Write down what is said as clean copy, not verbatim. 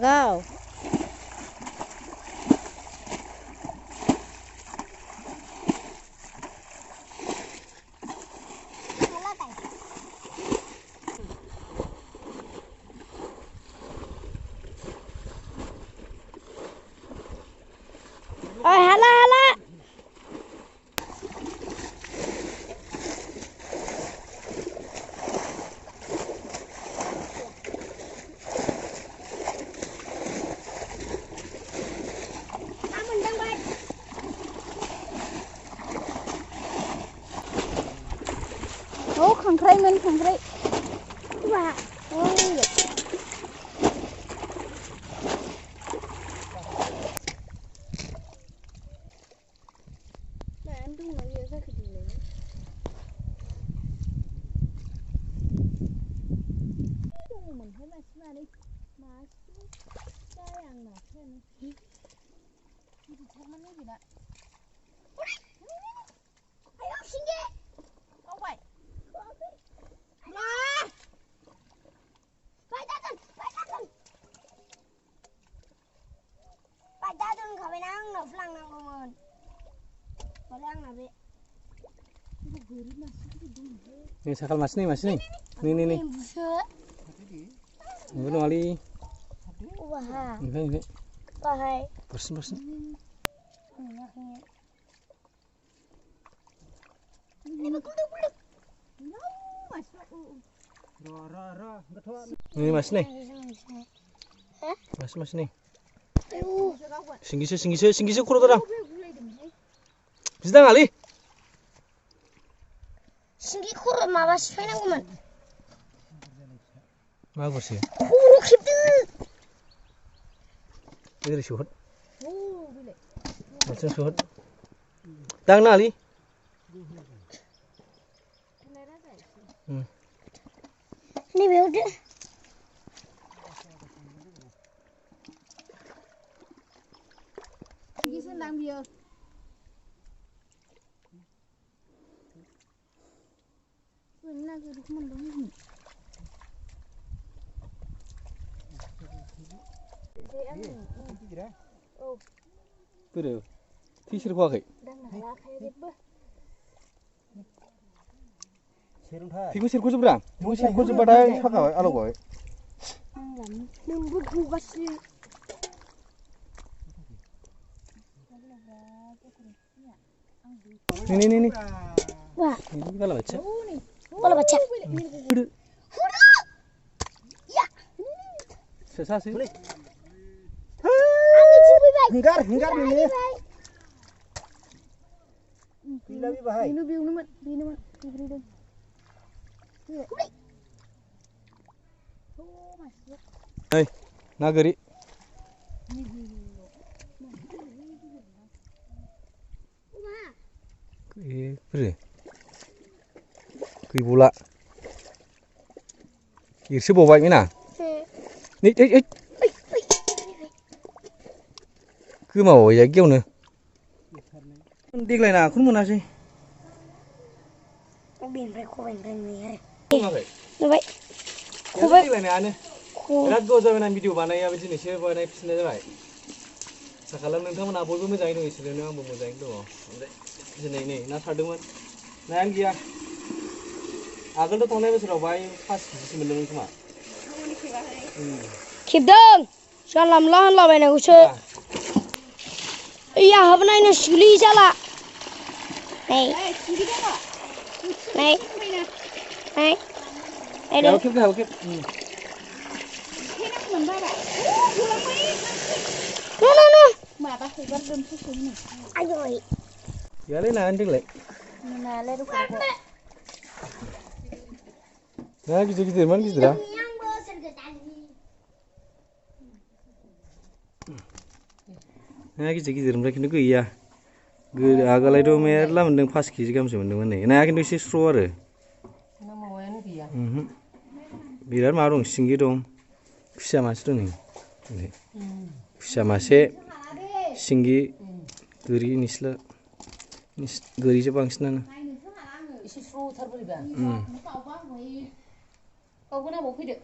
Go. Ôi, hala hala. Mình đang bay. Ồ, khẳng khray mình khẳng khray. Wow. Ôi. Mình thấy mà đi mà cái ăn nè thế này thì không ăn cái gì đó ayo sini kau vậy nah phải ta từng kau phải ăn nở phăng nang mình phải ăn nở vậy Nih sakal mas nih. Nih. Ini wali. Wah. Ini. Wahai. Bersin. Ini mas nih. Mas nih. Singgisi kurang terang. Bisa ngali? Singgih kurang mawas fena kuman. Bagus ya. Kurang gitu. Ini suhut. Macam suhut. Tang nali. Ini beudah. Singgih senang biar. Benar ke rumah dong. Betul. Tisir kuah kek. Tiga sirku seberang. Tiga sirku seberang. Pakai alo kau. Nembut kasih. Ini. Wah. Ini kalau baca. Kalau baca. Ya. Sesasi. Henggar ini. Bila bi bahai. Binu. Hei, nagari. Beri. Kui bola. Irsi bawa ini na. Nih, cứ màu vậy kêu nữa đi lại nào cũng muốn nào gì Biển phải khu biển thành người không vậy như vậy khu đi lại này anh rất có giờ mình video bạn này bây giờ này share vào này pisne thế này sakalam neng teman apa pun menjadi itu istilahnya apa menjadi itu ini na sadungan na yang dia agak tu thonai besar awai pas sih menurut cuma kịp đơn cho làm lo bài này của chơi iya hôm nay nó xử lý ra là này đâu kịp no mà ta phải bắt đơn chút này ai rồi giờ lấy nào anh đi lại nè lấy được rồi nah gitu man gitu dah nah gitu mereka itu iya agak itu merlah mending pas kisi kamu sebenarnya nih nah itu sih seru biar marung singgi dong bisa masuk nih bisa masuk singgi gurih nisla गोरिसो बांसिनानो नायनोसो हाला आङो एसे स्र'थार बोरैबा उम गावबा गाव गावबो नांबाव फैदो